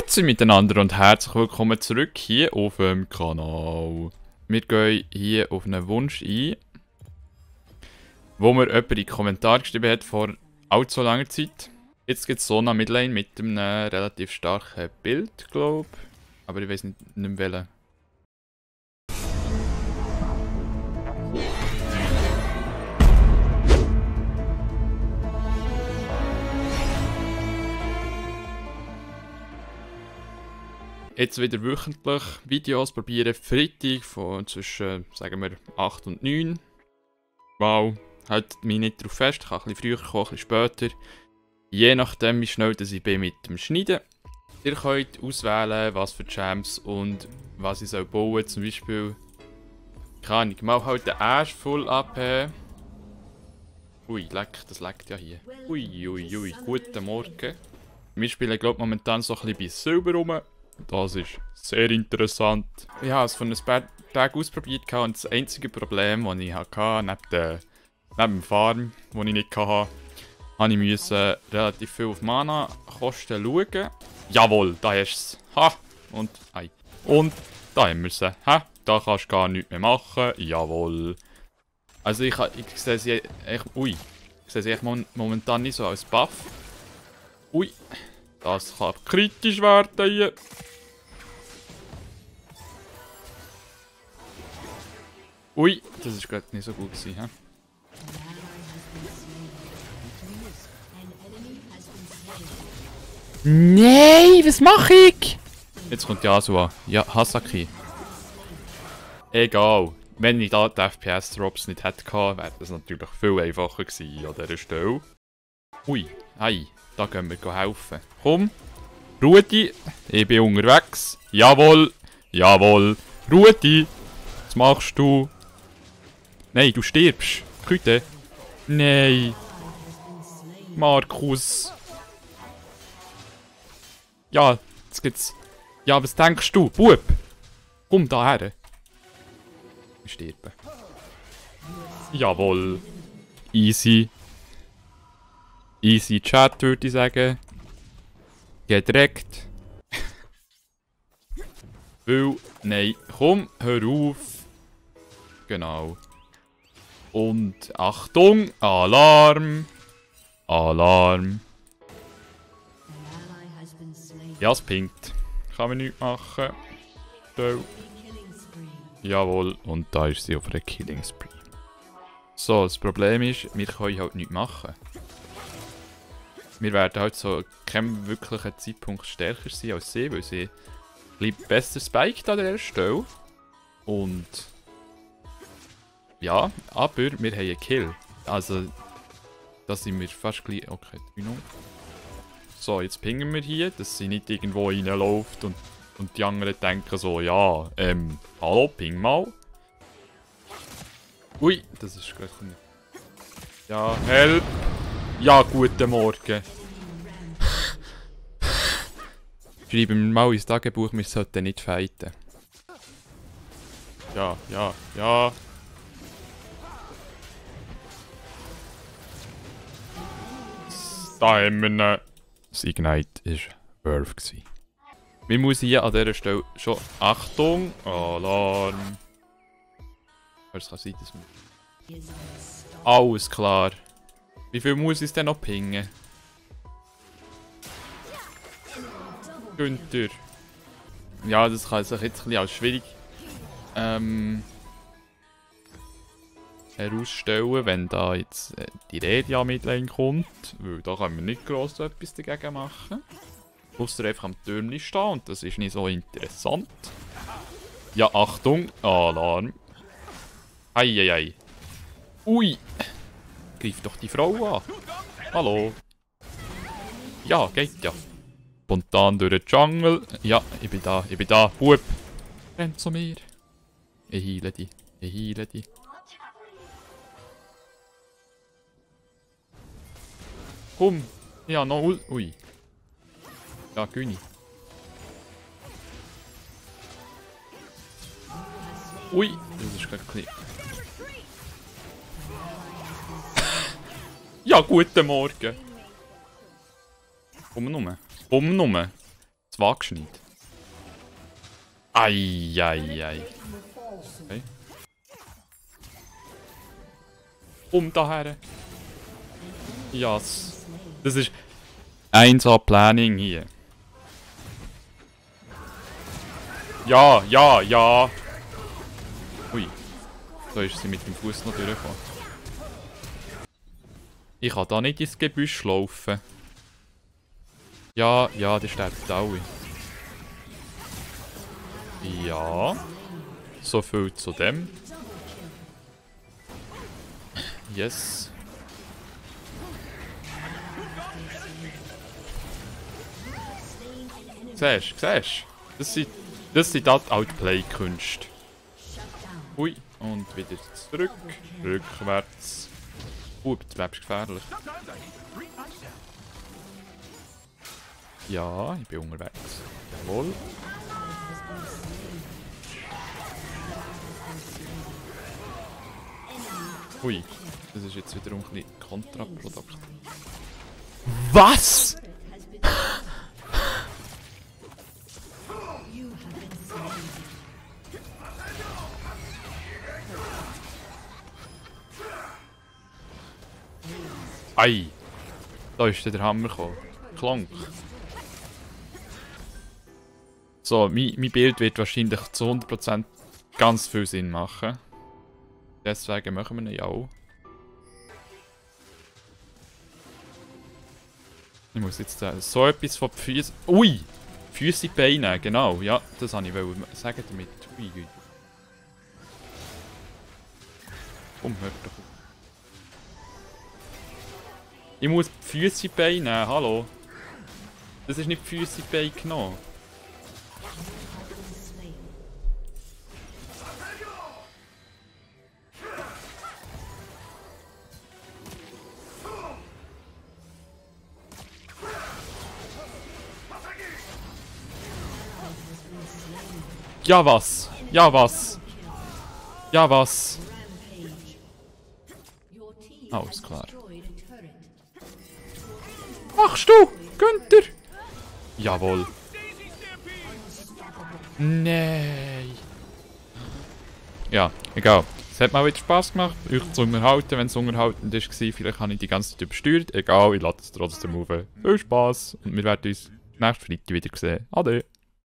Grüezi miteinander und herzlich willkommen zurück hier auf dem Kanal. Wir gehen hier auf einen Wunsch ein, wo mir jemand in die Kommentare geschrieben hat vor allzu langer Zeit. Jetzt gibt es so eine Midlane mit einem relativ starken Bild, glaube ich. Aber ich weiß nicht mehr welchen. Jetzt wieder wöchentlich Videos probieren, Freitag von zwischen, sagen wir, 8 und 9. Wow, haltet mich nicht darauf fest, ich kann ein bisschen früher kommen, ein bisschen später. Je nachdem, wie schnell ich bin mit dem Schneiden. Ihr könnt auswählen, was für Champs und was ich bauen soll. Zum Beispiel, keine Ahnung, mal halt den Ash Full AP. Ui, das leckt ja hier. Ui, guten Morgen. Wir spielen, glaube ich, momentan so ein bisschen bei Silber rum. Das ist sehr interessant. Ich habe es von ein paar Tagen ausprobiert und das einzige Problem, das ich hatte, neben dem Farm, das ich nicht hatte, musste ich relativ viel auf Mana-Kosten schauen. Jawohl, da hast du es. Ha! Und ei. Und da haben wir es. Ha! Da kannst du gar nichts mehr machen. Jawohl. Also ich sehe sie echt momentan nicht so als Buff. Ui. Das kann kritisch werden hier. Ui, das ist gerade nicht so gut gewesen, hä? Nein, was mache ich? Jetzt kommt Yasuo. Ja, Hasaki. Egal. Wenn ich da die FPS-Drops nicht hätte, wäre das natürlich viel einfacher gewesen an dieser Stelle. Ui, hey, da gehen wir helfen. Komm, Rudi, ich bin unterwegs. Jawohl, jawohl. Rudi, was machst du? Nein, du stirbst. Küte. Nein. Markus. Ja, jetzt geht's. Ja, was denkst du, Bub? Komm da her. Wir sterben. Jawohl. Easy. Easy Chat, würde ich sagen. Gedreckt. Weil, nein, komm, hör auf. Genau. Und Achtung, Alarm. Alarm. Ja, es pinkt. Kann man nichts machen. So. Jawohl, und da ist sie auf einer Killing Spree. So, das Problem ist, wir können halt nichts machen. Wir werden halt so keinem wirklichen Zeitpunkt stärker sein als sie, weil sie bleibt besser spiked an der Stelle. Und ja, aber wir haben einen Kill. Also, da sind wir fast gleich. Okay, 3-0. So, jetzt pingen wir hier, dass sie nicht irgendwo reinläuft und die anderen denken so, ja, hallo, ping mal. Ui, das ist gleich nicht. Ja, help! Ja, guten Morgen. Schreiben wir mal ins Tagebuch, wir sollten nicht fighten. Ja. Da haben wir ihn. Das Ignite war Worth gewesen. Wir müssen hier an dieser Stelle schon... Achtung! Alarm! Was kann sein, dass wir... Alles klar. Wie viel muss ich denn noch pingen? Günther. Ja, das kann sich jetzt ein bisschen als schwierig herausstellen, wenn da jetzt die Redia Midlane kommt. Weil da können wir nicht gross etwas dagegen machen. Ausser einfach am Türmchen stehen und das ist nicht so interessant. Ja, Achtung, Alarm. Eieiei. Ui! Greif doch die Frau an. Hallo. Ja, geht ja. Spontan durch den Jungle. Ja, ich bin da. Bub. Renn zu mir. Ich heile die. Komm. Ja, noch ui. Ja, Güni. Ui, das ist gerade ein bisschen... Ja, guten Morgen. Komm nur. wagst du nicht. Eieiei. Okay. Daher. Yes. Das ist 1A Planning hier. Ja, ja, ja. Ui. Da ist sie mit dem Fuß noch durchgekommen. Ich kann da nicht ins Gebüsch laufen. Ja, ja, die sterben alle. Ja. So viel zu dem. Yes. Siehst du? Das sind Outplay-Künste. Ui, und wieder zurück. Rückwärts. Jetzt bleibst du gefährlich. Ja, ich bin unterwegs. Jawohl. Ui, das ist jetzt wiederum ein bisschen kontraproduktiv. Was?! Ei! Da ist der Hammer gekommen. Klonk. So, mein Bild wird wahrscheinlich zu 100% ganz viel Sinn machen. Deswegen machen wir ihn ja auch. Ich muss jetzt so etwas von Füßen. Ui! Füße in die Beine, genau. Ja, das wollte ich sagen damit. Ui, ui. Komm, hör doch auf. Ich muss die Füße in die Beine nehmen, hallo. Das ist nicht die Füße in die Beine genommen. Ja was? Ja was? Ja was? Alles klar. Machst du, Günther? Jawohl. Nein. Ja, egal. Es hat mal wieder Spass gemacht, euch zu unterhalten, wenn es unterhaltend war. Vielleicht habe ich die ganze Zeit übersteuert. Egal, ich lasse es trotzdem auf. Viel Spass und wir werden uns nächsten Freitag wieder sehen. Ade.